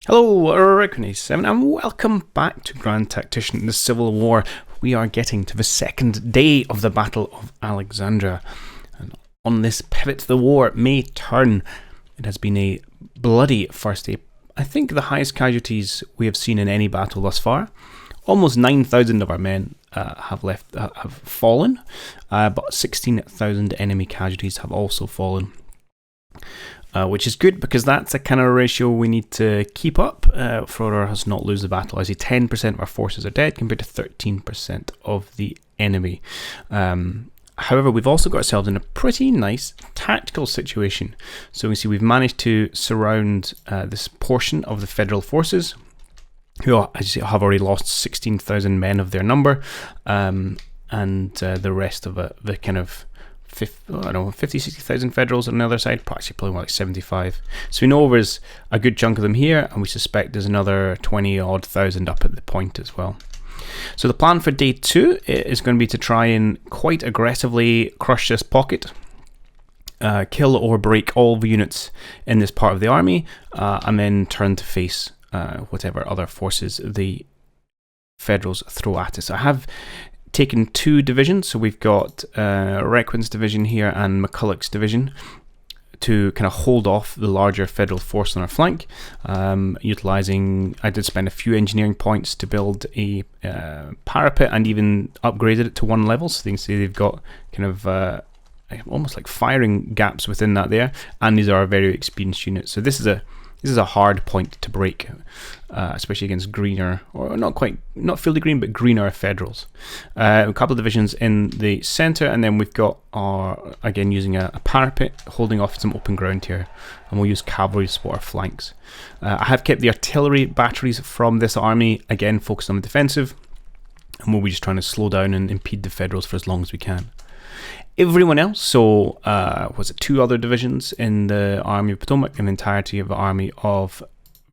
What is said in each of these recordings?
Hello, Reckoning7 and welcome back to Grand Tactician in the Civil War. We are getting to the second day of the Battle of Alexandria. And on this pivot to the war may turn. It has been a bloody first day. I think the highest casualties we have seen in any battle thus far. Almost 9,000 of our men have fallen, but 16,000 enemy casualties have also fallen. Which is good because that's a kind of ratio we need to keep up for us not lose the battle. I see 10% of our forces are dead compared to 13% of the enemy. However, we've also got ourselves in a pretty nice tactical situation. So we see we've managed to surround this portion of the federal forces, who, as you see, have already lost 16,000 men of their number, and the rest of the kind of 50, 60,000 federals on the other side, probably more like 75. So we know there's a good chunk of them here, and we suspect there's another 20 odd thousand up at the point as well. So the plan for day 2 is going to be to try and quite aggressively crush this pocket, kill or break all the units in this part of the army, and then turn to face whatever other forces the federals throw at us. I have taken 2 divisions, so we've got Requin's division here and McCulloch's division to kind of hold off the larger federal force on our flank, utilising, I did spend a few engineering points to build a parapet and even upgraded it to 1 level, so you can see they've got kind of almost like firing gaps within that there, and these are a very experienced units. So this is a hard point to break, especially against greener, or not fieldy green, but greener federals. A couple of divisions in the centre, and then we've got our, again, using a parapet, holding off some open ground here, and we'll use cavalry to support our flanks. I have kept the artillery batteries from this army, again, focused on the defensive, and we'll be just trying to slow down and impede the federals for as long as we can. Everyone else, so was it 2 other divisions in the Army of Potomac and the entirety of the Army of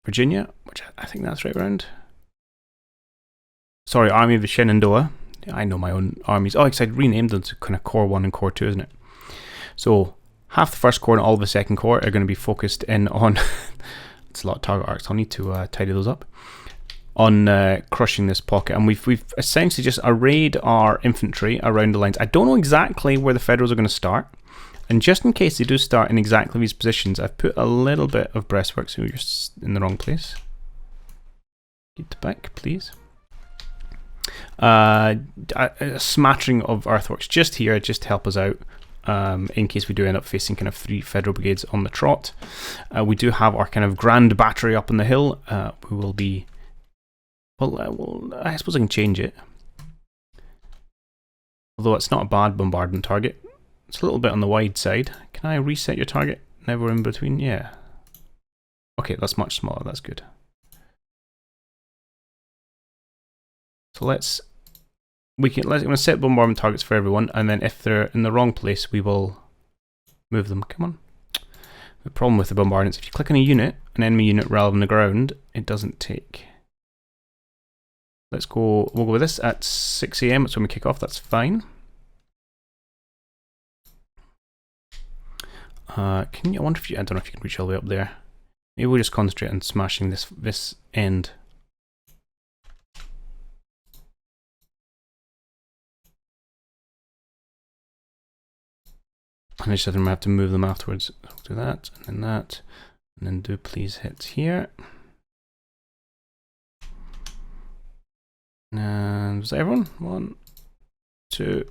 Virginia, which I think that's right around. Sorry, Army of the Shenandoah. I know my own armies. Oh, because I'd renamed them to kind of Corps 1 and Corps 2, isn't it? So half the first corps and all of the second corps are going to be focused in on it's a lot of target arcs. I'll need to tidy those up. On crushing this pocket, and we've essentially just arrayed our infantry around the lines. I don't know exactly where the federals are going to start, and just in case they do start in exactly these positions, I've put a little bit of breastwork, so you're in the wrong place. Get back, please. A smattering of earthworks just here, just to help us out in case we do end up facing kind of 3 federal brigades on the trot. We do have our kind of grand battery up on the hill, who will be. Well, I suppose I can change it. Although it's not a bad bombardment target. It's a little bit on the wide side. Can I reset your target? Never in between? Yeah. Okay, that's much smaller. That's good. So I'm going to set bombardment targets for everyone, and then if they're in the wrong place, we will move them. Come on. The problem with the bombardments, if you click on a unit, an enemy unit rather than the ground, it doesn't take. We'll go with this at 6 AM, that's when we kick off, that's fine. I wonder I don't know if you can reach all the way up there. Maybe we'll just concentrate on smashing this end. And I just have to move them afterwards. I'll do that, and then do please hit here. And was that everyone? 1, 2,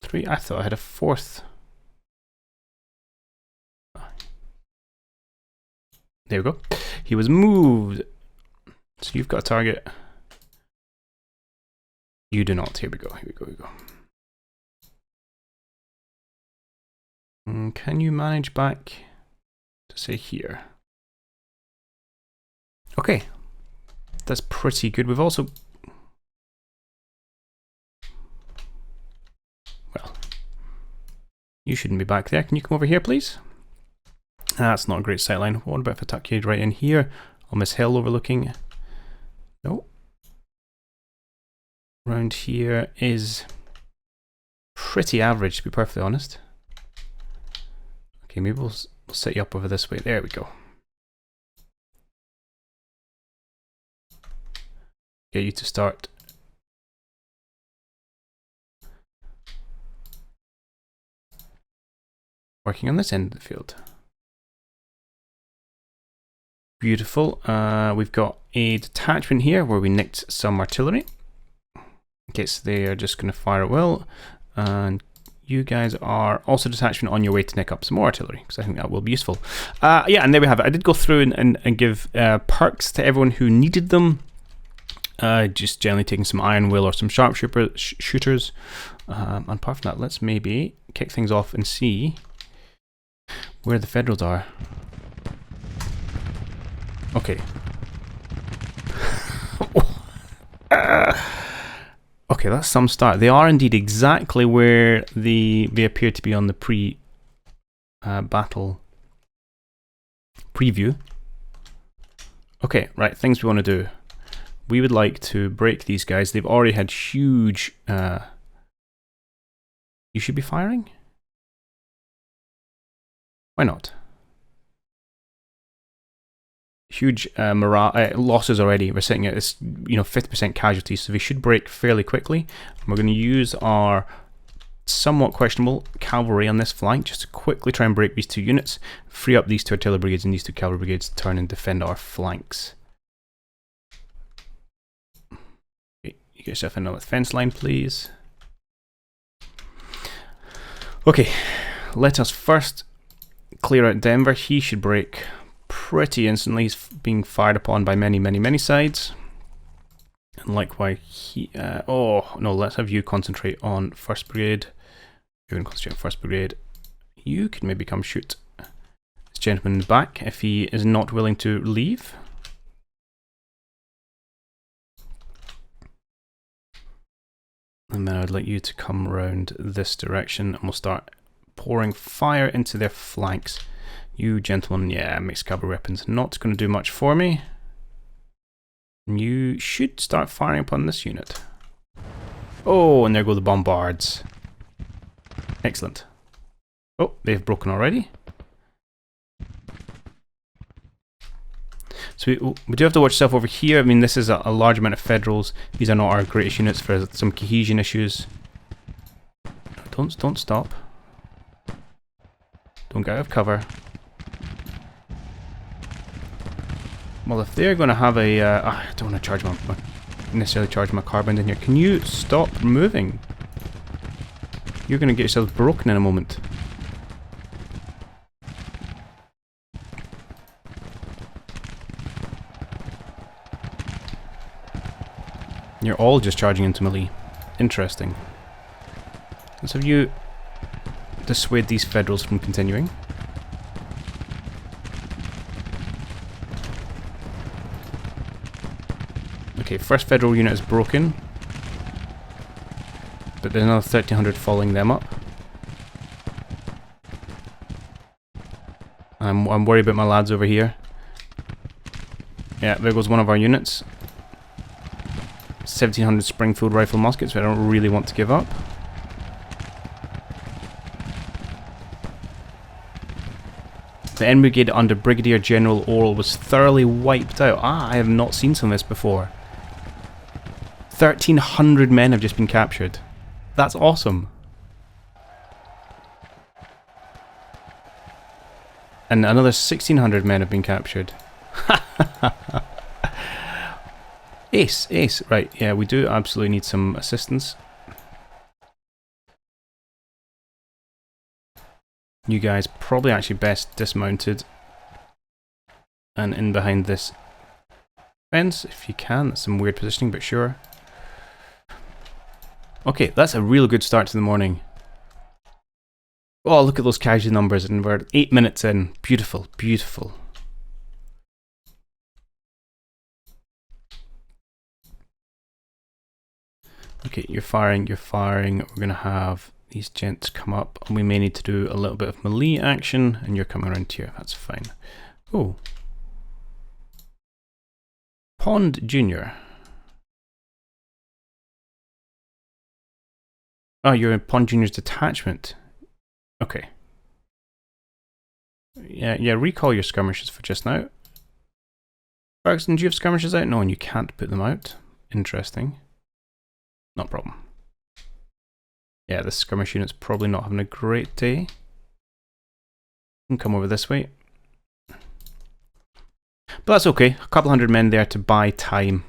3. I thought I had a 4th. There we go. He was moved. So you've got a target. You do not. Here we go. Can you manage back to say here? Okay. That's pretty good. We've also... Well, you shouldn't be back there. Can you come over here, please? That's not a great sightline. What about if I tuck you right in here on this hill overlooking? No. Around here is pretty average, to be perfectly honest. Okay, maybe we'll set you up over this way. There we go. get you to start working on this end of the field. Beautiful. We've got a detachment here where we nicked some artillery. Okay, so they are just going to fire at will. And you guys are also detachment on your way to nick up some more artillery, because I think that will be useful. Yeah, and there we have it. I did go through and give perks to everyone who needed them. Just generally taking some iron will or some sharpshooters. And apart from that, let's maybe kick things off and see where the Federals are. Okay. Okay, that's some start. They are indeed exactly where they appear to be on the battle preview. Okay, right, things we want to do. We would like to break these guys. They've already had huge... You should be firing? Why not? Huge morale losses already. We're sitting at this, 50% casualties, so we should break fairly quickly. And we're going to use our somewhat questionable cavalry on this flank just to quickly try and break these two units, free up these two artillery brigades and these two cavalry brigades to turn and defend our flanks. Okay, you get yourself in on the fence line, please. Okay, let us first clear out Denver. He should break pretty instantly. He's being fired upon by many sides. And likewise, oh no, let's have you concentrate on 1st Brigade. You're going to concentrate on 1st Brigade. You can maybe come shoot this gentleman in the back if he is not willing to leave. And then I'd like you to come around this direction and we'll start pouring fire into their flanks. You gentlemen, yeah, mixed cavalry weapons, not going to do much for me. And you should start firing upon this unit. Oh, and there go the bombards. Excellent. Oh, they've broken already. So we do have to watch stuff over here. I mean, this is a large amount of Federals. These are not our greatest units for some cohesion issues. Don't stop. Don't get out of cover. Well, if they're going to have a... I don't want to necessarily charge my carbine in here. Can you stop moving? You're going to get yourself broken in a moment. You're all just charging into melee. Interesting. Let's have you dissuade these Federals from continuing. Okay, 1st Federal unit is broken. But there's another 1,300 following them up. I'm worried about my lads over here. Yeah, there goes one of our units. 1,700 Springfield rifle muskets, which I don't really want to give up. The N Brigade under Brigadier General Orl was thoroughly wiped out. I have not seen some of this before. 1,300 men have just been captured. That's awesome. And another 1,600 men have been captured. Ace. Right, yeah, we do absolutely need some assistance. You guys probably actually best dismounted and in behind this fence if you can. That's some weird positioning, but sure. Okay, that's a real good start to the morning. Oh, look at those casualty numbers, and we're 8 minutes in. Beautiful, beautiful. Okay, you're firing. We're going to have these gents come up, and we may need to do a little bit of melee action, and you're coming around here. That's fine. Oh. Pond Junior. Oh, you're in Pond Junior's detachment. Okay. Yeah, recall your skirmishes for just now. Ferguson, do you have skirmishes out? No, and you can't put them out. interesting. Not a problem. Yeah, this skirmish unit's probably not having a great day. Can come over this way. But that's okay. A couple hundred men there to buy time.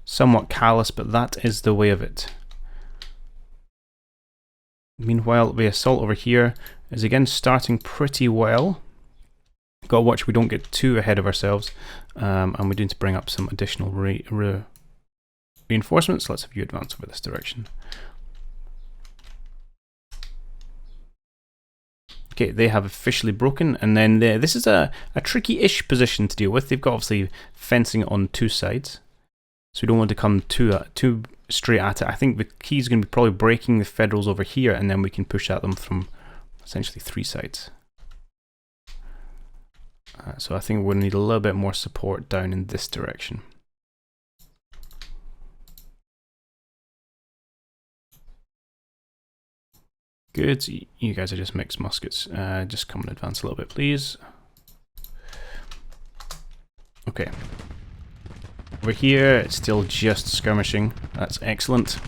Somewhat callous, but that is the way of it. Meanwhile, the assault over here is again starting pretty well. Gotta watch we don't get too ahead of ourselves. And we need to bring up some additional reinforcements. Let's have you advance over this direction. Okay, they have officially broken, and then this is a tricky-ish position to deal with. They've got obviously fencing on two sides, so we don't want to come too straight at it. I think the key is going to be probably breaking the Federals over here, and then we can push at them from essentially three sides. So I think we'll need a little bit more support down in this direction. Good, you guys are just mixed muskets. Just come and advance a little bit, please. Okay. Over here, it's still just skirmishing. That's excellent.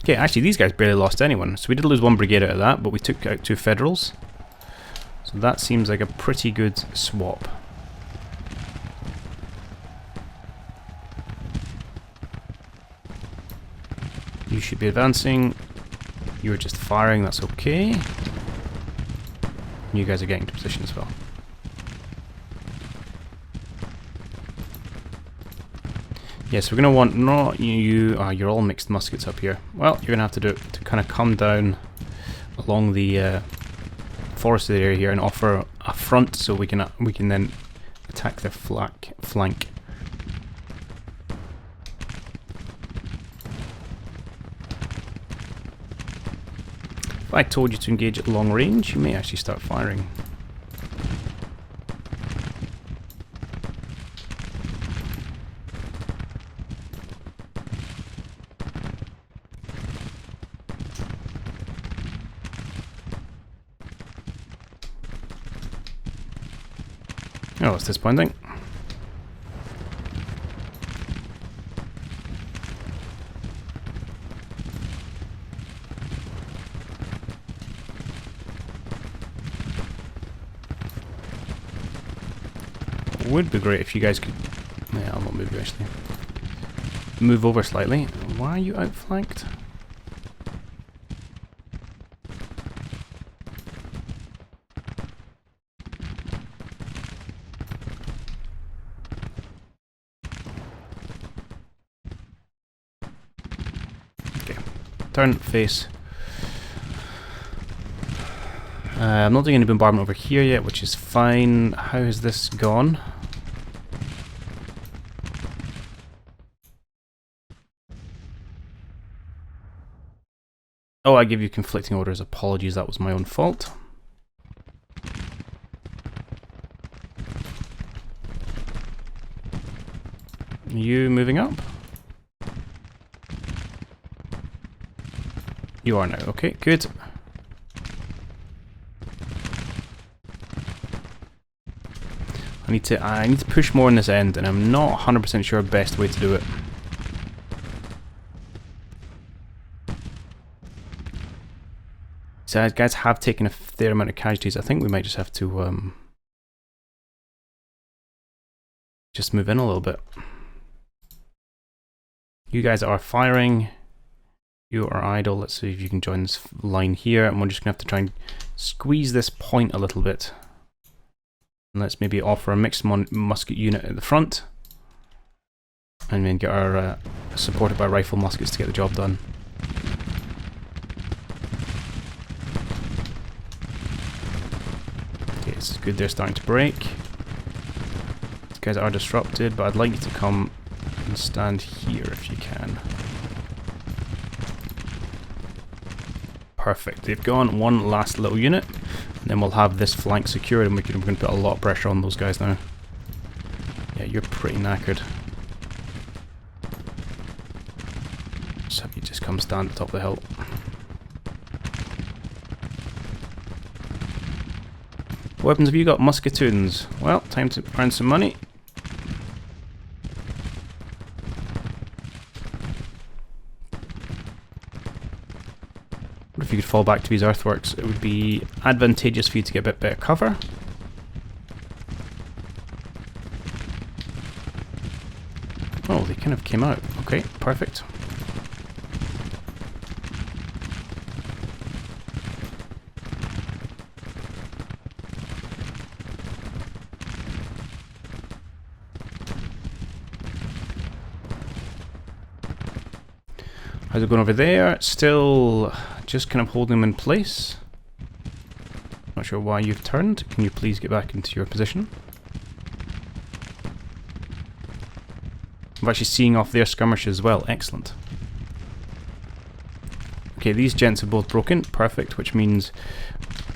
Okay, actually these guys barely lost anyone. So we did lose one brigade out of that, but we took out two Federals. So that seems like a pretty good swap. You should be advancing. You were just firing, that's okay. You guys are getting to position as well. Yes, we're going to want not you're all mixed muskets up here. Well, you're going to have to do it to kind of come down along the forested area here and offer a front so we can then attack their flank. If I told you to engage at long range, you may actually start firing. Oh, it's disappointing. Would be great if you guys could... Yeah, I'll not move you actually. Move over slightly. Why are you outflanked? Okay. Turn, face. I'm not doing any bombardment over here yet, which is fine. How has this gone? Oh, I give you conflicting orders. Apologies, that was my own fault. Are you moving up? You are now. Okay, good. I need to push more on this end, and I'm not 100% sure best way to do it. So guys have taken a fair amount of casualties. I think we might just have to just move in a little bit. You guys are firing. You are idle. Let's see if you can join this line here, and we're just gonna have to try and squeeze this point a little bit. And let's maybe offer a mixed musket unit at the front, and then get our supported by rifle muskets to get the job done. Okay, this is good. They're starting to break. These guys are disrupted, but I'd like you to come and stand here if you can. Perfect. They've gone. One last little unit, and then we'll have this flank secured, and we're going to put a lot of pressure on those guys now. Yeah, you're pretty knackered. So you just come stand at the top of the hill. What weapons have you got? Musketoons. Well, time to earn some money. If you could fall back to these earthworks, it would be advantageous for you to get a bit better cover. Oh, they kind of came out. Okay, perfect. How's it going over there? Still just kind of holding them in place. Not sure why you've turned. Can you please get back into your position? I'm actually seeing off their skirmishers as well. Excellent. Okay, these gents have both broken. Perfect, which means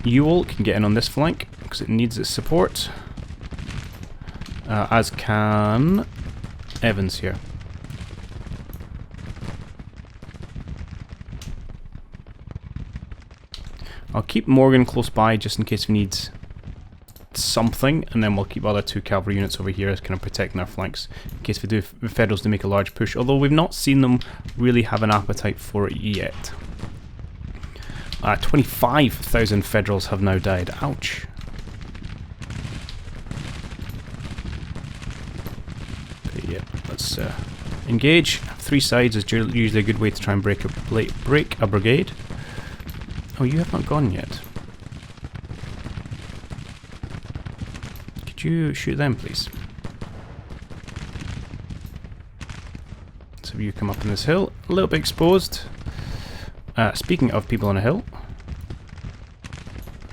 Ewell can get in on this flank because it needs its support. As can Evans here. I'll keep Morgan close by just in case we need something, and then we'll keep other two cavalry units over here as kind of protecting our flanks in case we do the Federals to make a large push, although we've not seen them really have an appetite for it yet. 25,000 Federals have now died. Ouch. Okay, yeah, let's engage. Three sides is usually a good way to try and break a brigade. Oh, you have not gone yet. Could you shoot them, please? So you come up on this hill, a little bit exposed. Speaking of people on a hill,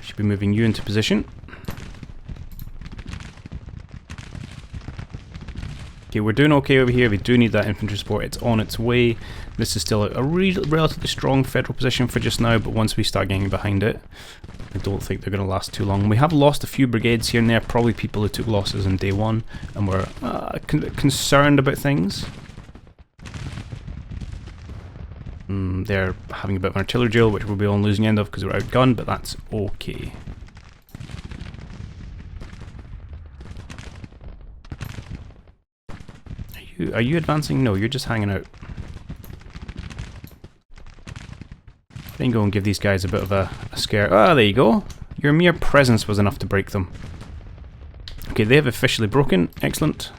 should be moving you into position. Okay, we're doing okay over here. We do need that infantry support. It's on its way. This is still a relatively strong Federal position for just now, but once we start getting behind it, I don't think they're going to last too long. We have lost a few brigades here and there, probably people who took losses on day one, and were concerned about things. They're having a bit of an artillery drill, which we'll be on losing end of because we're outgunned, but that's okay. Are you advancing? No, you're just hanging out. Then go and give these guys a bit of a scare. Ah, there you go. Your mere presence was enough to break them. Okay, they have officially broken. Excellent.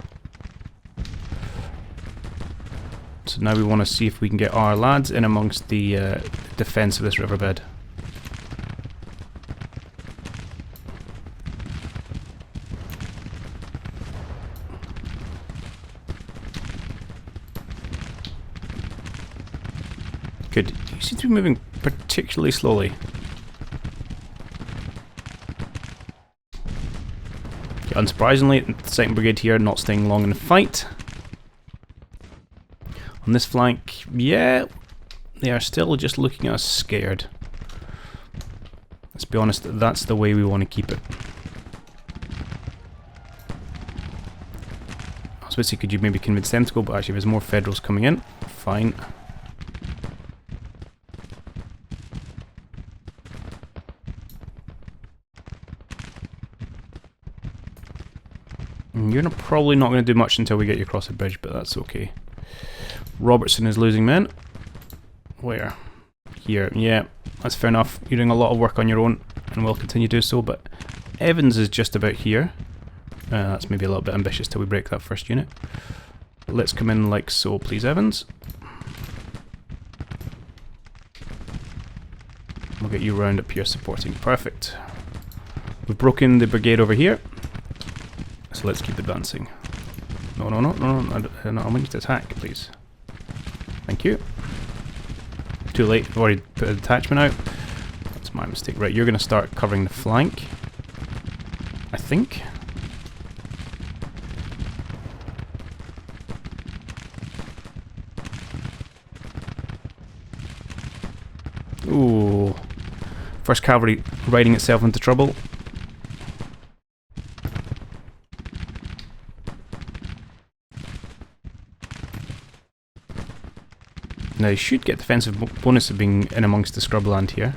So now we want to see if we can get our lads in amongst the defence of this riverbed. Good. You seem to be moving particularly slowly. Okay, unsurprisingly, the 2nd Brigade here not staying long in the fight. On this flank, yeah, they are still just looking at us scared. Let's be honest, that's the way we want to keep it. I was going to say, could you maybe convince them to go, but actually there's more Federals coming in. Fine. You're probably not going to do much until we get you across the bridge, but that's okay. Robertson is losing men. Where? Here. Yeah, that's fair enough. You're doing a lot of work on your own, and will continue to do so, but Evans is just about here. That's maybe a little bit ambitious till we break that first unit. Let's come in like so, please, Evans. We'll get you round up here supporting. Perfect. We've broken the brigade over here. So let's keep advancing. No, I want you to attack, please. Thank you. Too late, I've already put a detachment out. That's my mistake. Right, you're going to start covering the flank, I think. Ooh. First Cavalry riding itself into trouble. Now you should get defensive bonus of being in amongst the scrubland here.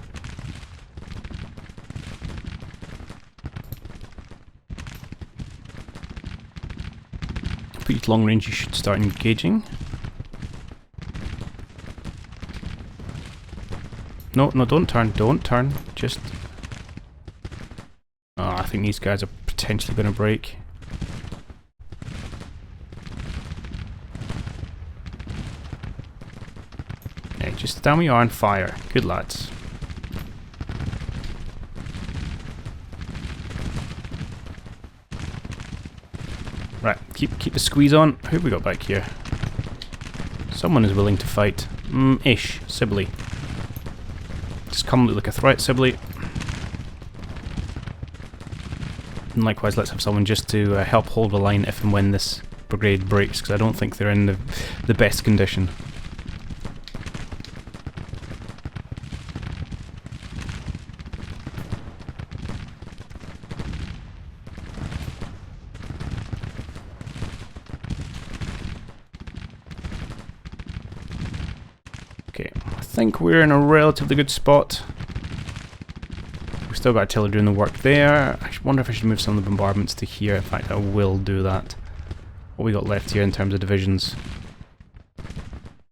put you to long range, you should start engaging. No, no, don't turn, don't turn. Just... Oh, I think these guys are potentially going to break. Yeah, just stand where you are and fire. Good lads. Right, keep the squeeze on. Who have we got back here? Someone is willing to fight. Ish. Sibley. Just come look like a threat, Sibley. And likewise, let's have someone just to help hold the line if and when this brigade breaks, because I don't think they're in the best condition. Okay, I think we're in a relatively good spot. We've still got artillery doing the work there. I wonder if I should move some of the bombardments to here. In fact, I will do that. What we got left here in terms of divisions?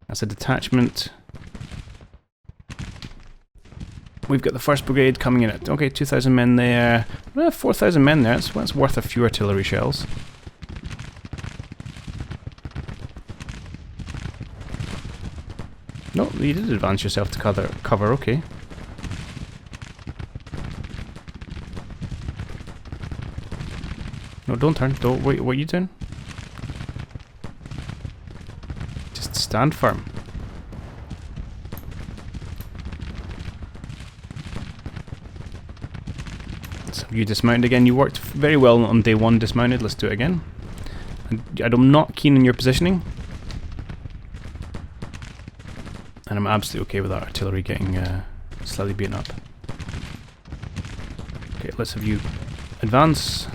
That's a detachment. We've got the 1st Brigade coming in at, okay, 2,000 men there. 4,000 men there, that's worth a few artillery shells. No, you did advance yourself to cover, okay. No, don't turn, don't, wait, what are you doing? Just stand firm. So you dismounted again, you worked very well on day 1 dismounted, let's do it again. I'm not keen on your positioning. And I'm absolutely okay with that artillery getting slightly beaten up. Okay, let's have you advance.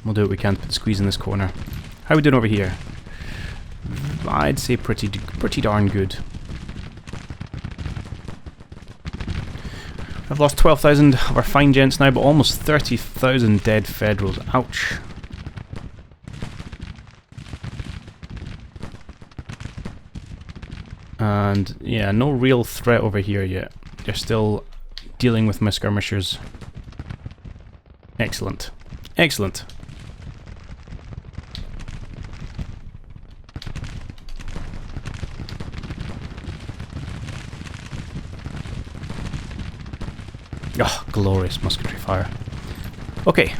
We'll do what we can to put the squeeze in this corner. How are we doing over here? I'd say pretty darn good. I've lost 12,000 of our fine gents now, but almost 30,000 dead Federals. Ouch. And yeah, no real threat over here yet. They're still dealing with my skirmishers. Excellent. Excellent. Oh, glorious musketry fire. Okay.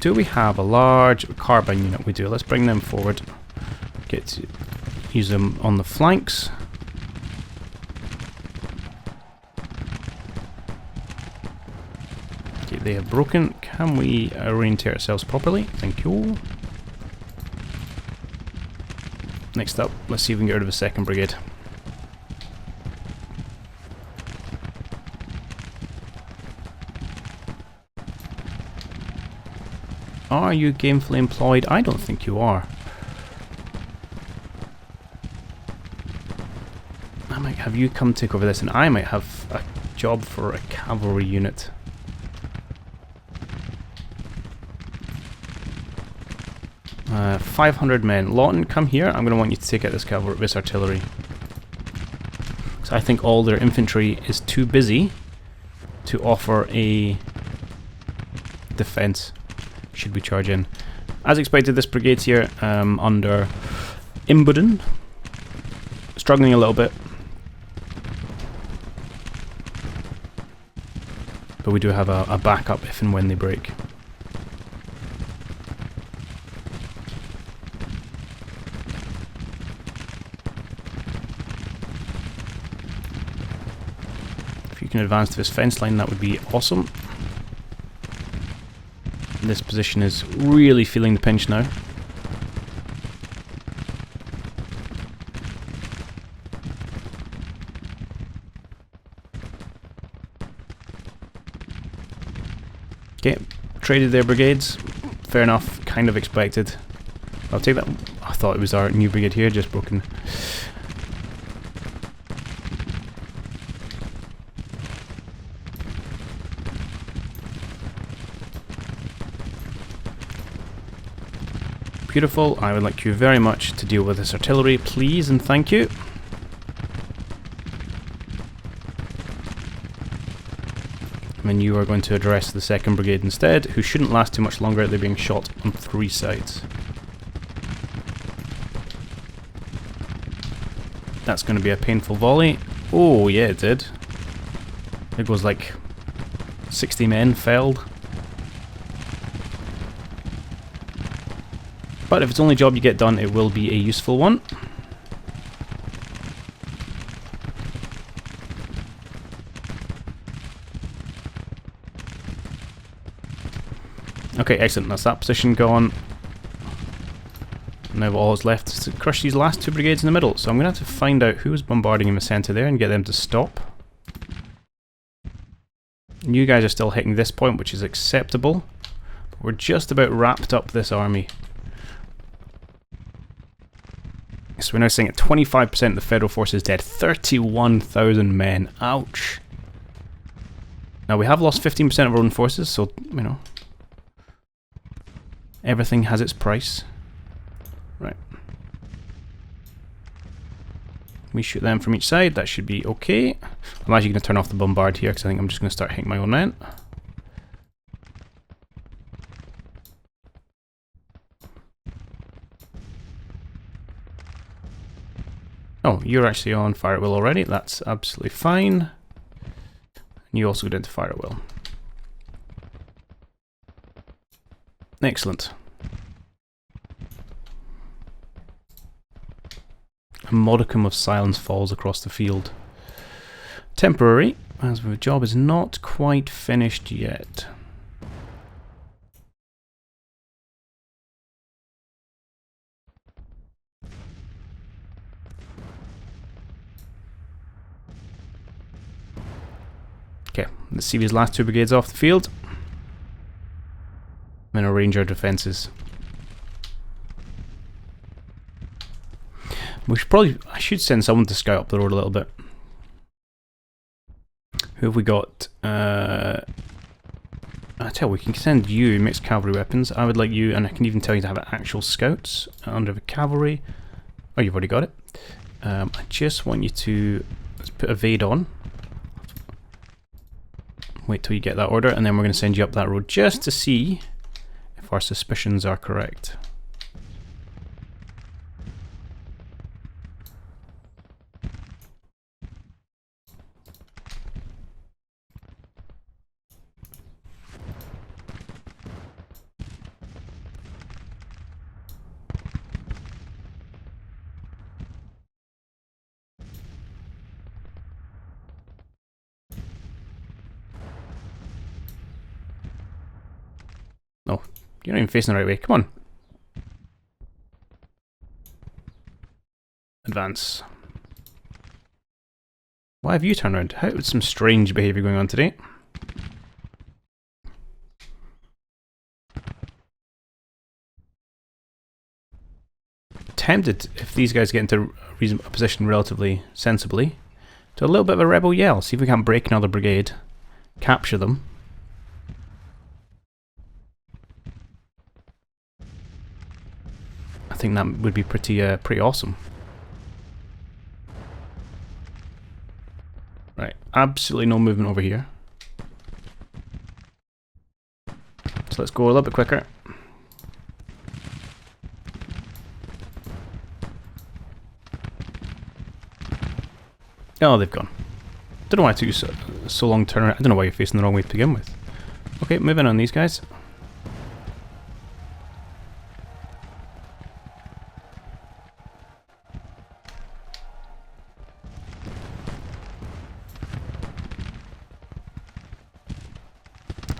Do we have a large carbine unit? We do. Let's bring them forward. Get to use them on the flanks. Okay, they have broken. Can we orientate ourselves properly? Thank you. Next up, let's see if we can get rid of a 2nd Brigade. Are you gainfully employed? I don't think you are. I might have you come take over this, and I might have a job for a cavalry unit. Uh, 500 men. Lawton, come here. I'm going to want you to take out this artillery. So I think all their infantry is too busy to offer a defense. Should we charge in? As expected, this brigade's here under Imbuden. Struggling a little bit. But we do have a backup if and when they break. If you can advance to this fence line, that would be awesome. This position is really feeling the pinch now. Okay, traded their brigades. Fair enough, kind of expected. I'll take that. I thought it was our new brigade here, just broken. Beautiful. I would like you very much to deal with this artillery, please and thank you. And you are going to address the 2nd Brigade instead, who shouldn't last too much longer. They're being shot on 3 sides. That's going to be a painful volley. Oh, yeah, it did. It was like 60 men felled. But if it's the only job you get done, it will be a useful one. Okay, excellent. That's that position gone. Now all that's left is to crush these last 2 brigades in the middle. So I'm going to have to find out who was bombarding in the centre there and get them to stop. You guys are still hitting this point, which is acceptable. But we're just about wrapped up this army. So we're now saying at 25% of the Federal forces dead. 31,000 men. Ouch. Now we have lost 15% of our own forces, so, you know, everything has its price. Right. We shoot them from each side. That should be okay. I'm actually going to turn off the bombard here because I think I'm just going to start hitting my own men. Oh, you're actually on fire at will already. That's absolutely fine. And you also go into fire at will. Excellent. A modicum of silence falls across the field. Temporary, as the job is not quite finished yet. Okay, let's see these last 2 brigades off the field. Then arrange our defences. We should probably, I should send someone to scout up the road a little bit. Who have we got? I tell you, we can send you mixed cavalry weapons. I would like you, and I can even tell you to have actual scouts under the cavalry. Oh, you've already got it. I just want you to, let's put evade on. Wait till you get that order, and then we're going to send you up that road just to see if our suspicions are correct. No, you're not even facing the right way. Come on. Advance. Why have you turned around? How is some strange behaviour going on today? Tempted, if these guys get into a position relatively sensibly, to a little bit of a rebel yell. See if we can't break another brigade, capture them. I think that would be pretty awesome. Right, absolutely no movement over here. So let's go a little bit quicker. Oh, they've gone. Don't know why it took you so long to turn around. I don't know why you're facing the wrong way to begin with. Okay, moving on these guys.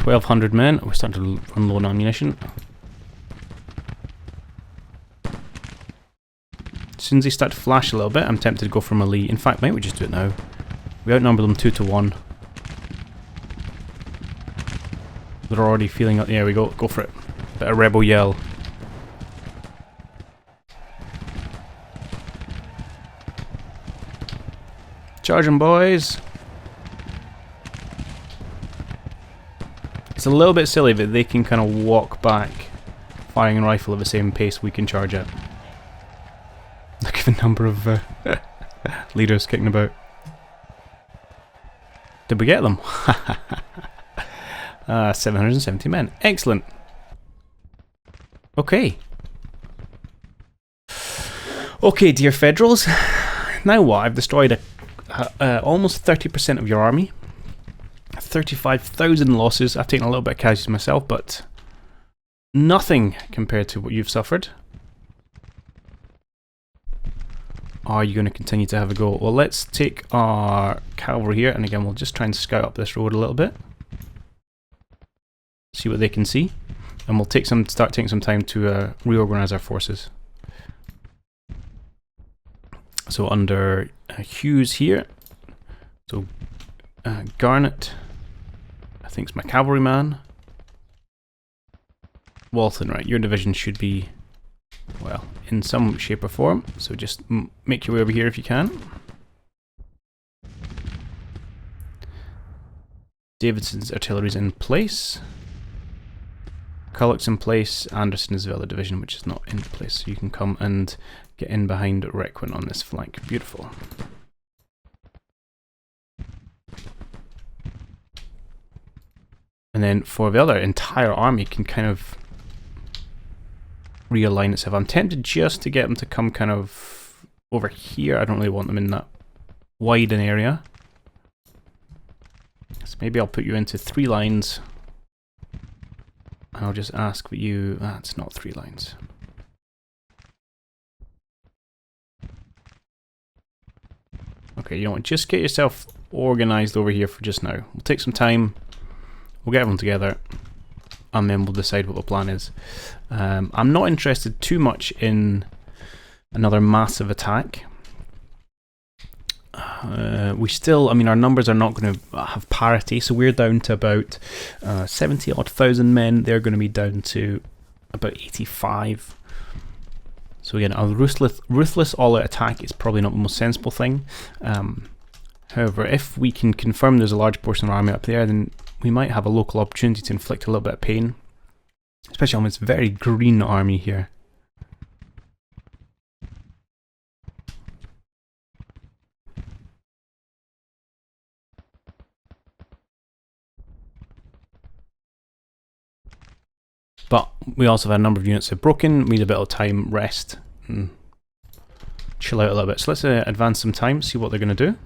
$1,200 men. We're starting to run low on ammunition. As soon as they start to flash a little bit, I'm tempted to go for melee. In fact, might we just do it now? We outnumber them 2-1. They're already feeling up. There we go. Go for it. Bit of rebel yell. Charge 'em, boys. It's a little bit silly that they can kind of walk back firing a rifle at the same pace we can charge at. Look at the number of leaders kicking about. Did we get them? 770 men. Excellent. Okay. Okay, dear Federals. Now what? I've destroyed almost 30% of your army. 35,000 losses. I've taken a little bit of casualties myself, but nothing compared to what you've suffered. Are you going to continue to have a go? Well, let's take our cavalry here, and again, we'll just try and scout up this road a little bit. See what they can see. And we'll start taking some time to reorganize our forces. So under Hughes here, so Garnet, I think it's my cavalryman. Walton, right, your division should be, well, in some shape or form, so just make your way over here if you can. Davidson's artillery's in place. Culloch's in place. Anderson is the other division which is not in place, so you can come and get in behind Requin on this flank. Beautiful. And then for the other entire army can kind of realign itself. I'm tempted just to get them to come kind of over here. I don't really want them in that wide an area. So maybe I'll put you into 3 lines. And I'll just ask that you... That's not 3 lines. Okay, you know what? Just get yourself organised over here for just now. We'll take some time. We'll get everyone together. And then we'll decide what the plan is. I'm not interested too much in another massive attack. We still, I mean, our numbers are not going to have parity, so we're down to about 70-odd thousand men. They're going to be down to about 85. So again, a ruthless all-out attack is probably not the most sensible thing. However, if we can confirm there's a large portion of our army up there, then we might have a local opportunity to inflict a little bit of pain. Especially on this very green army here. But we also have a number of units that are broken. We need a bit of time, rest, and chill out a little bit. So let's advance some time, see what they're going to do.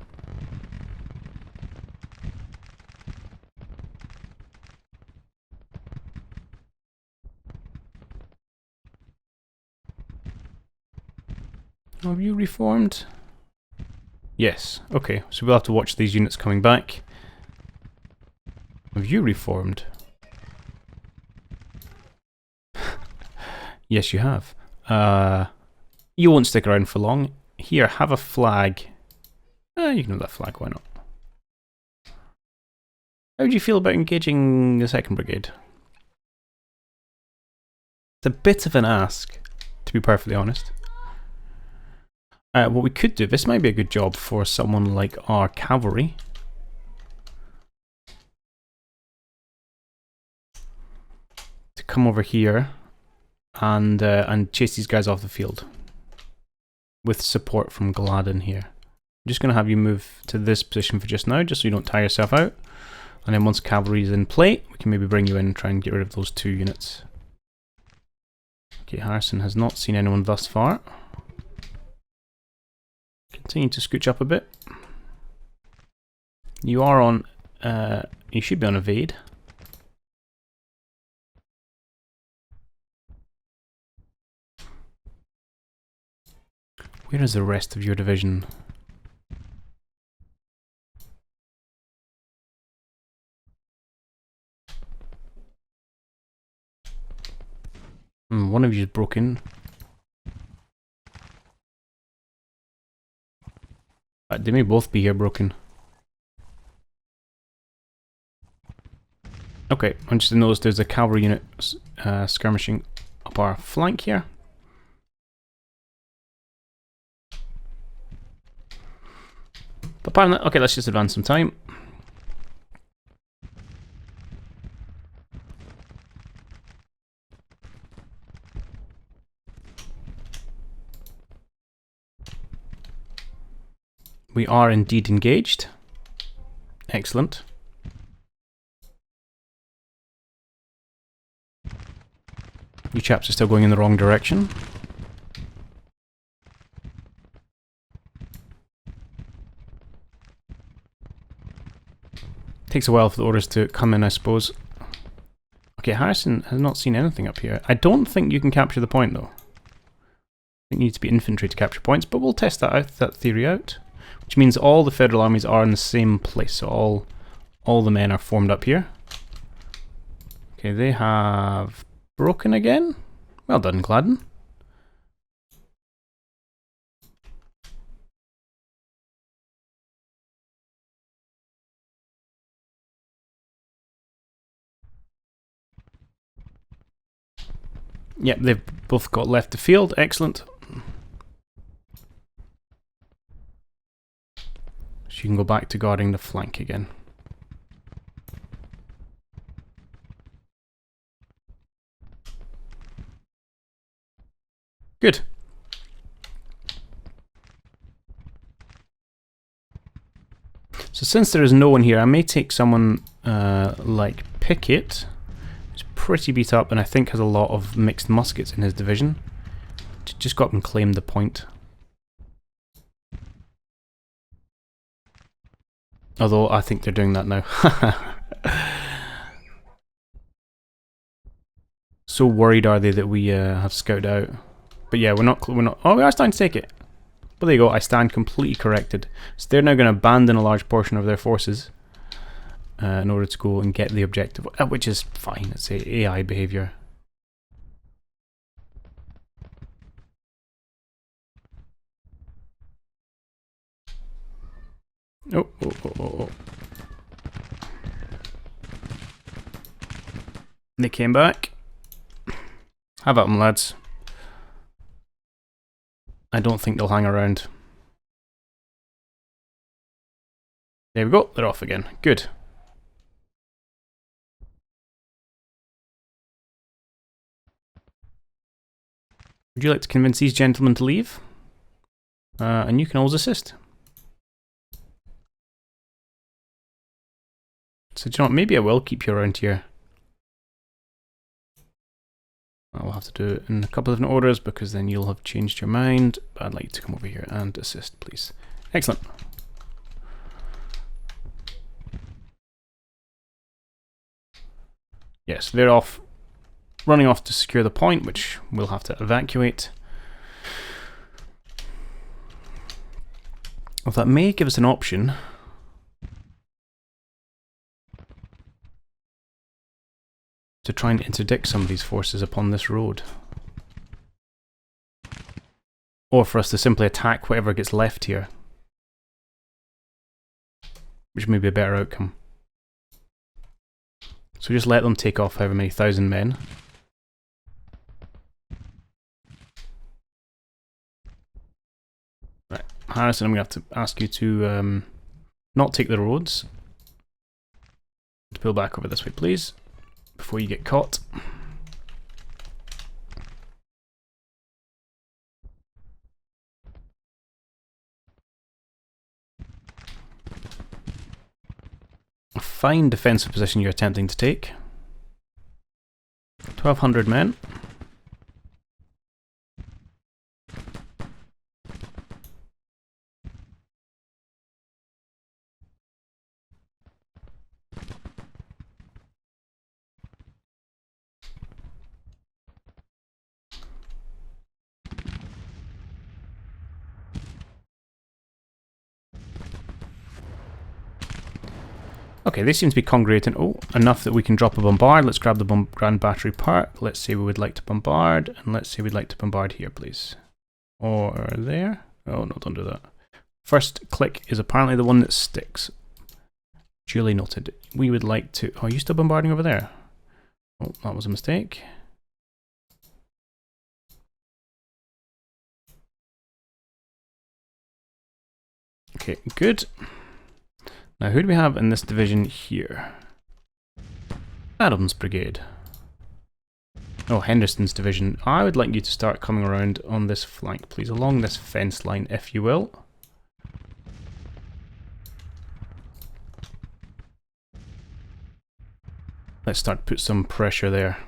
Have you reformed? Yes. Okay, so we'll have to watch these units coming back. Have you reformed? Yes, you have. You won't stick around for long. Here, have a flag. You can have that flag, why not? How do you feel about engaging the 2nd Brigade? It's a bit of an ask, to be perfectly honest. What we could do, this might be a good job for someone like our cavalry. To come over here and chase these guys off the field. With support from Gladden here. I'm just going to have you move to this position for just now, just so you don't tire yourself out. And then once cavalry is in play, we can maybe bring you in and try and get rid of those 2 units. Okay, Harrison has not seen anyone thus far. Continue to scooch up a bit. You are on, you should be on evade. Where is the rest of your division? One of you is broken. They may both be here broken. Okay, I just noticed there's a cavalry unit skirmishing up our flank here. But apart from that, okay, let's just advance some time. We are indeed engaged. Excellent. You chaps are still going in the wrong direction. Takes a while for the orders to come in, I suppose. Okay, Harrison has not seen anything up here. I don't think you can capture the point, though. I think you need to be infantry to capture points, but we'll test that theory out. Which means all the Federal armies are in the same place, so all the men are formed up here. Okay, they have broken again. Well done, Gladden. Yep, they've both got left the field. Excellent. So you can go back to guarding the flank again. Good. So since there is no one here, I may take someone like Pickett, who's pretty beat up and I think has a lot of mixed muskets in his division, to just go up and claim the point. Although I think they're doing that now. So worried are they that we have scouted out. But yeah, we're not. Oh, we are starting to take it. But there you go. I stand completely corrected. So they're now going to abandon a large portion of their forces in order to go and get the objective, which is fine. It's AI behavior. Oh. They came back. Have at them, lads. I don't think they'll hang around. There we go, they're off again. Good. Would you like to convince these gentlemen to leave? And you can always assist. So do you know what, maybe I will keep you around here. I'll have to do it in a couple of different orders because then you'll have changed your mind. But I'd like you to come over here and assist, please. Excellent. Yes, they're off, running off to secure the point, which we'll have to evacuate. Well, that may give us an option. To try and interdict some of these forces upon this road. Or for us to simply attack whatever gets left here. Which may be a better outcome. So just let them take off however many thousand men. Right, Harrison, I'm going to have to ask you to not take the roads. To pull back over this way, please. Before you get caught. A fine defensive position you're attempting to take. 1,200 men. Okay, they seem to be congregating. Oh, enough that we can drop a bombard. Let's grab the Grand Battery Park. Let's say we would like to bombard. And let's say we'd like to bombard here, please. Or there. Oh, no, don't do that. First click is apparently the one that sticks. Duly noted. We would like to... Oh, are you still bombarding over there? Oh, that was a mistake. Okay, good. Now, who do we have in this division here? Adams' brigade. Oh, Henderson's division. I would like you to start coming around on this flank, please, along this fence line, if you will. Let's start to put some pressure there.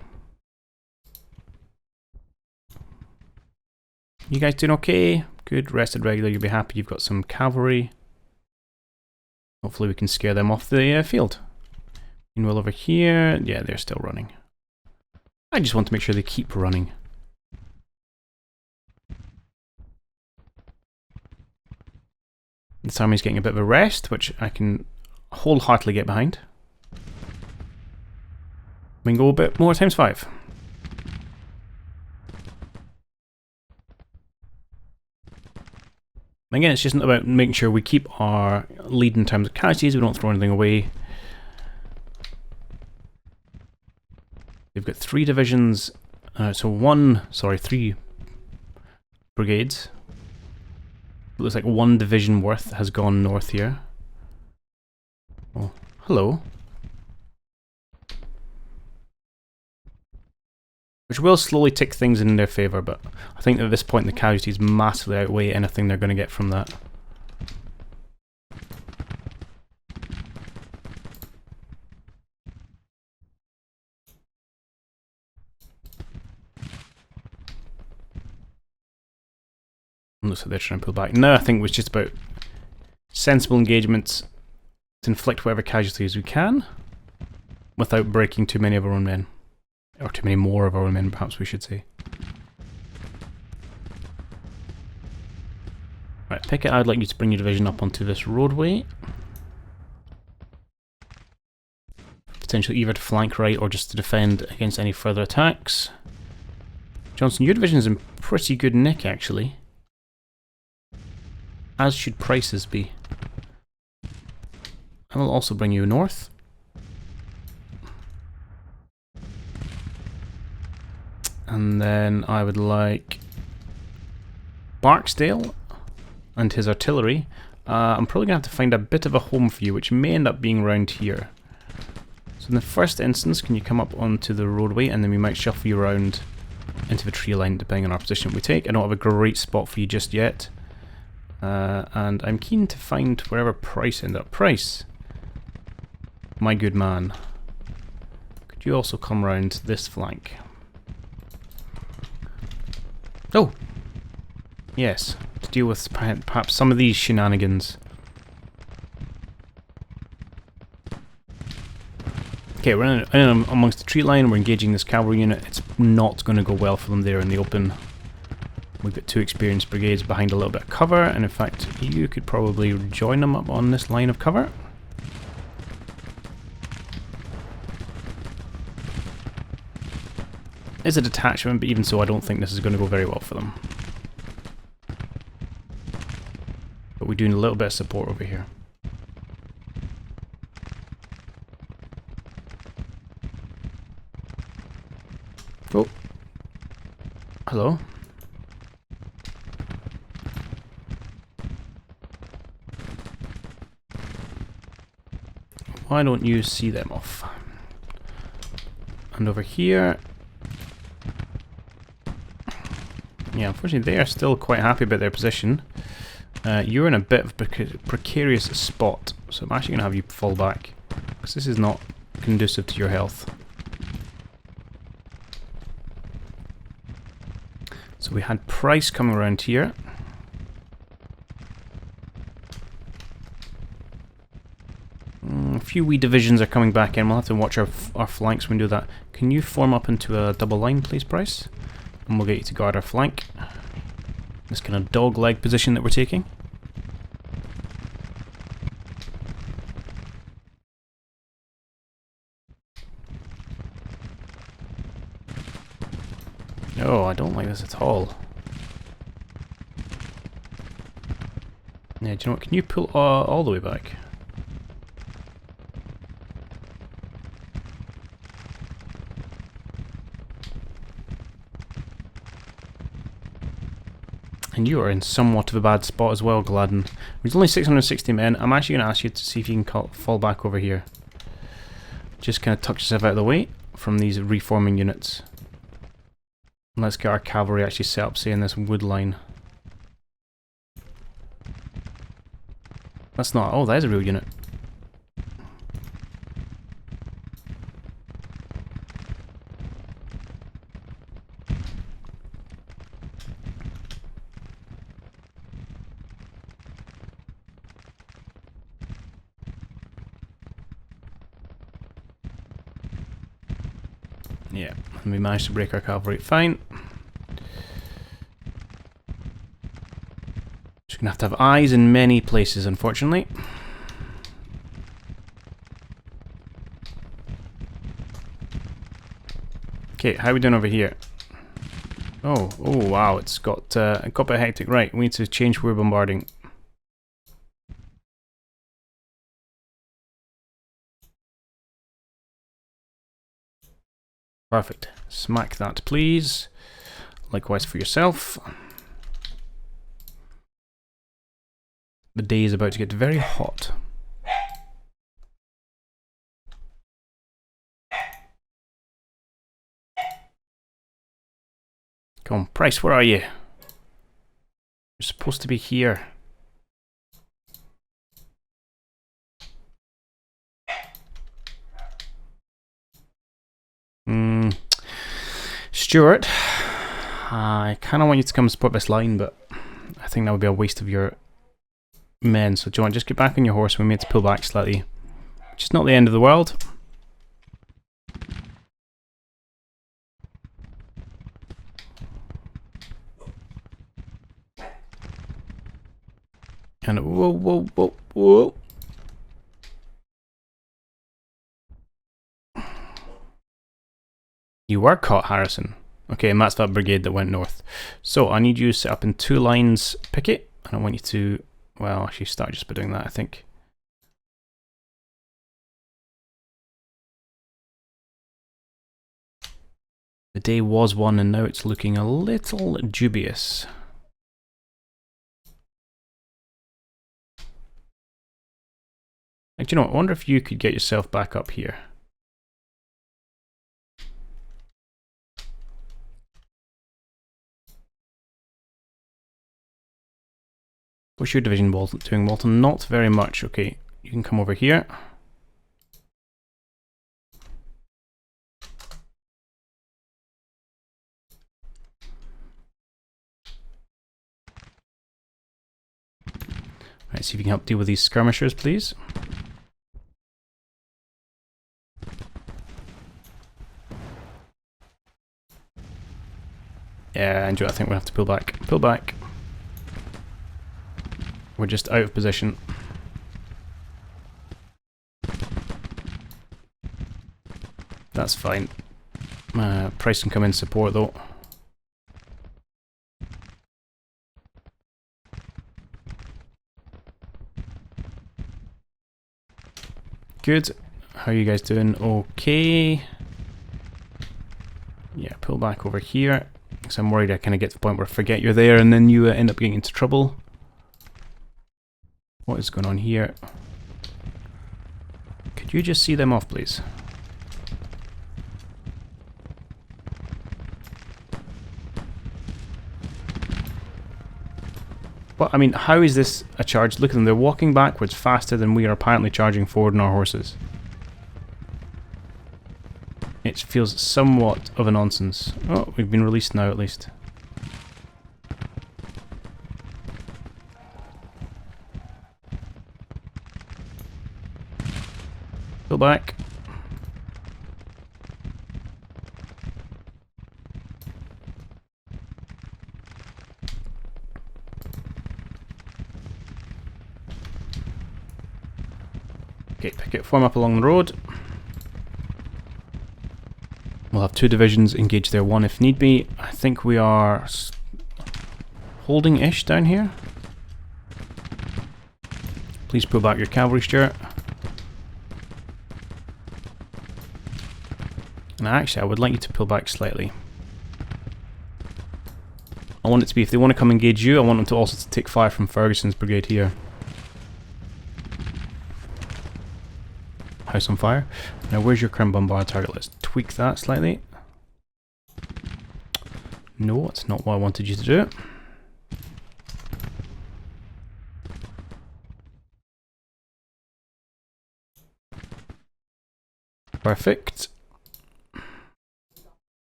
You guys doing okay? Good, rested regular, you'll be happy you've got some cavalry. Hopefully we can scare them off the field. Meanwhile over here, yeah, they're still running. I just want to make sure they keep running. This army's getting a bit of a rest, which I can wholeheartedly get behind. We can go a bit more times 5. Again, it's just about making sure we keep our lead in terms of casualties, we don't throw anything away. We've got 3 divisions, 3 brigades. It looks like 1 division worth has gone north here. Oh, hello. Which will slowly tick things in their favour, but I think at this point the casualties massively outweigh anything they're going to get from that. Looks like they're trying to pull back. Now I think it was just about sensible engagements to inflict whatever casualties we can without breaking too many of our own men. Or too many more of our own men, perhaps we should say. Right, Pickett, I'd like you to bring your division up onto this roadway. Potentially either to flank right or just to defend against any further attacks. Johnson, your division is in pretty good nick actually. As should Price's be. I will also bring you north. And then I would like Barksdale and his artillery. I'm probably going to have to find a bit of a home for you, which may end up being around here. So in the first instance, can you come up onto the roadway, and then we might shuffle you around into the tree line depending on our position we take. I don't have a great spot for you just yet. And I'm keen to find wherever Price ended up. Price, my good man. Could you also come round this flank? Oh! Yes, to deal with perhaps some of these shenanigans. Okay, we're in amongst the tree line, we're engaging this cavalry unit. It's not going to go well for them there in the open. We've got 2 experienced brigades behind a little bit of cover, and in fact, you could probably join them up on this line of cover. It's a detachment, but even so, I don't think this is going to go very well for them. But we're doing a little bit of support over here. Oh. Hello. Why don't you see them off? And over here... Yeah, unfortunately they are still quite happy about their position. You're in a bit of a precarious spot, so I'm actually going to have you fall back, because this is not conducive to your health. So we had Price coming around here. A few wee divisions are coming back in, we'll have to watch our flanks when we do that. Can you form up into a double line please, Price? And we'll get you to guard our flank. This kind of dog leg position that we're taking. Oh, I don't like this at all. Yeah, do you know what? Can you pull all the way back? And you are in somewhat of a bad spot as well, Gladden. There's only 660 men. I'm actually going to ask you to see if you can fall back over here. Just kind of tuck yourself out of the way from these reforming units. And let's get our cavalry actually set up, say, in this wood line. That's not... Oh, that is a real unit. Yeah, and we managed to break our cavalry. Fine. Just gonna have to have eyes in many places, unfortunately. Okay, how are we doing over here? Oh wow, it got a bit hectic. Right, we need to change who we're bombarding. Perfect. Smack that, please. Likewise for yourself. The day is about to get very hot. Come on, Price, where are you? You're supposed to be here. Stuart, I kind of want you to come support this line, but I think that would be a waste of your men. So do you want to just get back on your horse? We may have to pull back slightly. Which is not the end of the world. And whoa. You were caught, Harrison. Okay, and that's that brigade that went north. So I need you set up in 2 lines picket, and I want you to, well, actually start just by doing that, I think. The day was won, and now it's looking a little dubious. Like, do you know what? I wonder if you could get yourself back up here. What's your division doing, Walton? Not very much. Okay, you can come over here. Right, see if you can help deal with these skirmishers, please. Yeah, Andrew, I think we'll have to pull back. Pull back. We're just out of position. That's fine. Price can come in support though. Good. How are you guys doing? Okay. Yeah, pull back over here. Because I'm worried I kind of get to the point where I forget you're there and then you end up getting into trouble. What is going on here? Could you just see them off, please? Well, I mean, how is this a charge? Look at them, they're walking backwards faster than we are apparently charging forward on our horses. It feels somewhat of a nonsense. Oh, we've been released now at least. Go back. Okay, picket, form up along the road. We'll have 2 divisions engage there, 1 if need be. I think we are holding-ish down here. Please pull back your cavalry, Stuart. And actually, I would like you to pull back slightly. I want it to be, if they want to come engage you, I want them to also take fire from Ferguson's brigade here. House on fire. Now where's your current bombard target? Let's tweak that slightly. No, it's not what I wanted you to do. Perfect.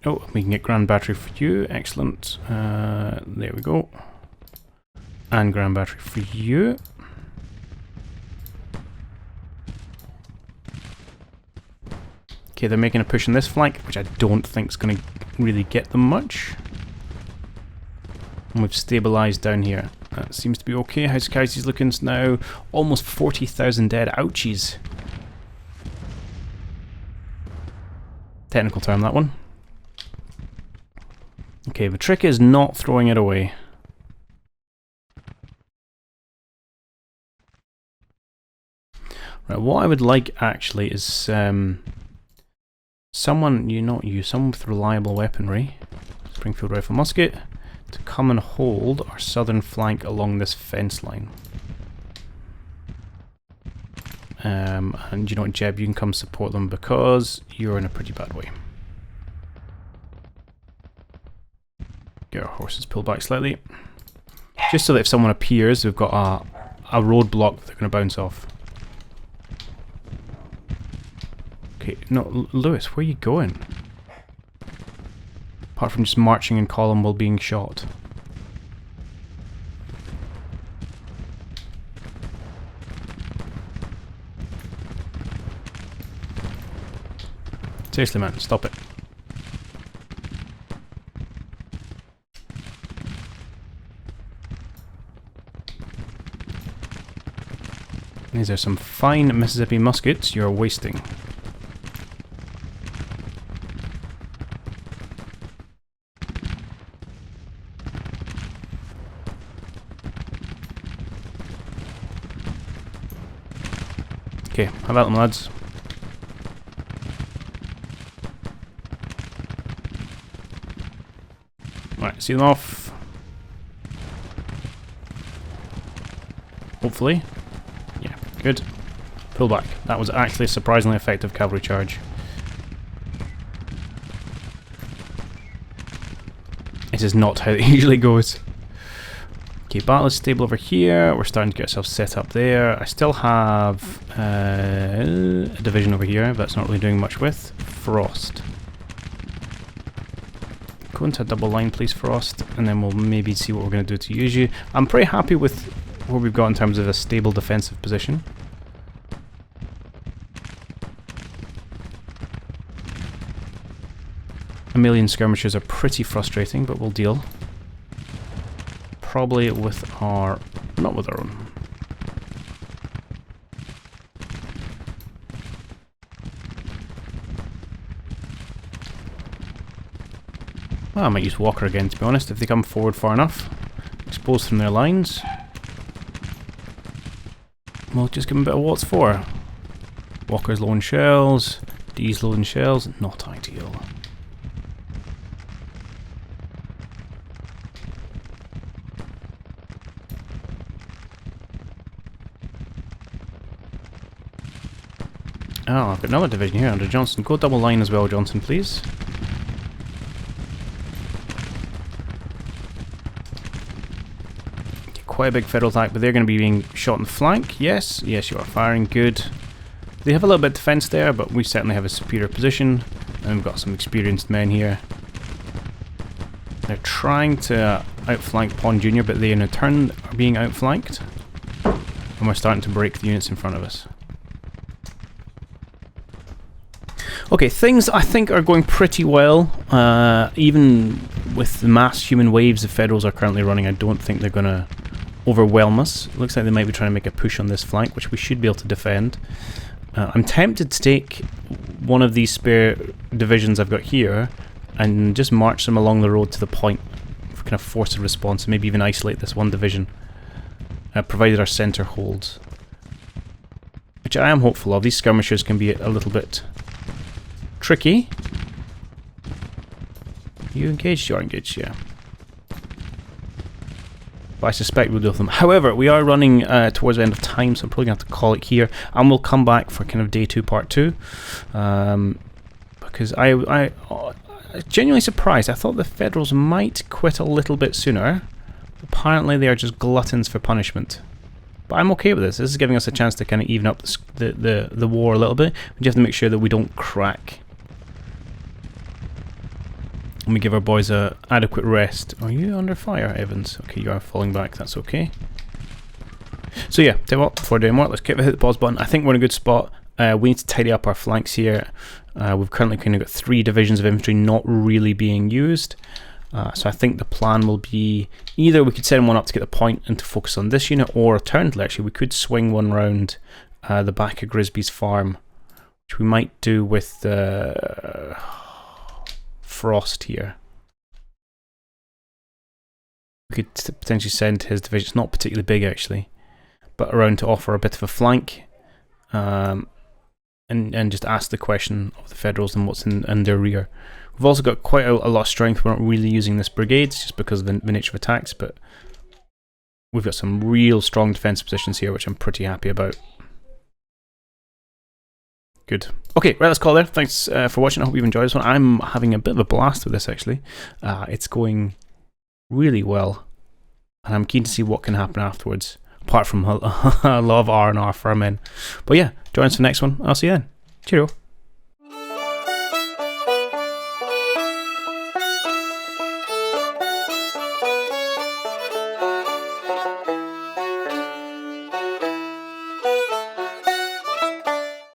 Oh, we can get Grand Battery for you. Excellent. There we go. And ground battery for you. Okay, they're making a push on this flank, which I don't think is going to really get them much. And we've stabilised down here. That seems to be okay. How's Kaiser's looking now? Almost 40,000 dead. Ouchies. Technical term, that one. Okay, the trick is not throwing it away. Right, what I would like actually is someone, someone with reliable weaponry, Springfield rifle musket, to come and hold our southern flank along this fence line. And you know what, Jeb, you can come support them because you're in a pretty bad way. Get our horses pulled back slightly. Just so that if someone appears, we've got a roadblock that they're going to bounce off. Okay, no, Lewis, where are you going? Apart from just marching in column while being shot. Seriously, man, stop it. These are some fine Mississippi muskets you're wasting. Okay, how about them, lads? Right, see them off. Hopefully. Yeah, good. Pull back. That was actually a surprisingly effective cavalry charge. This is not how it usually goes. Okay, battle is stable over here. We're starting to get ourselves set up there. I still have a division over here, but that's not really doing much with. Frost. Go into a double line, please, Frost, and then we'll maybe see what we're going to do to use you. I'm pretty happy with what we've got in terms of a stable defensive position. A million skirmishers are pretty frustrating, but we'll deal. Probably with our... not with our own. Well, I might use Walker again, to be honest, if they come forward far enough. Exposed from their lines. We'll just give them a bit of what's for. Walker's low in shells. D's low in shells. Not ideal. Oh, I've got another division here under Johnson. Go double line as well, Johnson, please. Quite a big federal attack, but they're going to be being shot in the flank. Yes, yes, you are firing. Good. They have a little bit of defense there, but we certainly have a superior position. And we've got some experienced men here. They're trying to outflank Pond Jr., but they in turn are being outflanked. And we're starting to break the units in front of us. Okay, things I think are going pretty well. Even with the mass human waves the Federals are currently running, I don't think they're going to overwhelm us. It looks like they might be trying to make a push on this flank, which we should be able to defend. I'm tempted to take one of these spare divisions I've got here and just march them along the road to the point for kind of force a response and maybe even isolate this one division, provided our centre holds. Which I am hopeful of. These skirmishers can be a little bit tricky. Are you engaged? You are engaged, yeah. But I suspect we'll deal with them. However, we are running towards the end of time, so I'm probably going to have to call it here. And we'll come back for kind of day 2, part 2. Because I'm genuinely surprised. I thought the Federals might quit a little bit sooner. Apparently they are just gluttons for punishment. But I'm okay with this. This is giving us a chance to kind of even up the war a little bit. We just have to make sure that we don't crack. Let me give our boys a adequate rest. Are you under fire, Evans? Okay, you are falling back. That's okay. So yeah, tell you what, before doing more, let's hit the pause button. I think we're in a good spot. We need to tidy up our flanks here. We've currently kind of got 3 divisions of infantry not really being used. So I think the plan will be either we could send one up to get the point and to focus on this unit, or alternately, actually, we could swing one round the back of Grisby's farm, which we might do with Frost here. We could potentially send his division. It's not particularly big, actually, but around to offer a bit of a flank, and just ask the question of the Federals and what's in their rear. We've also got quite a lot of strength. We're not really using this brigades just because of the nature of attacks, but we've got some real strong defensive positions here, which I'm pretty happy about. Good. Okay, right, let's call there. Thanks for watching. I hope you've enjoyed this one. I'm having a bit of a blast with this, actually. It's going really well, and I'm keen to see what can happen afterwards, apart from a lot of R&R for our men. But yeah, join us for the next one. I'll see you then. Cheerio.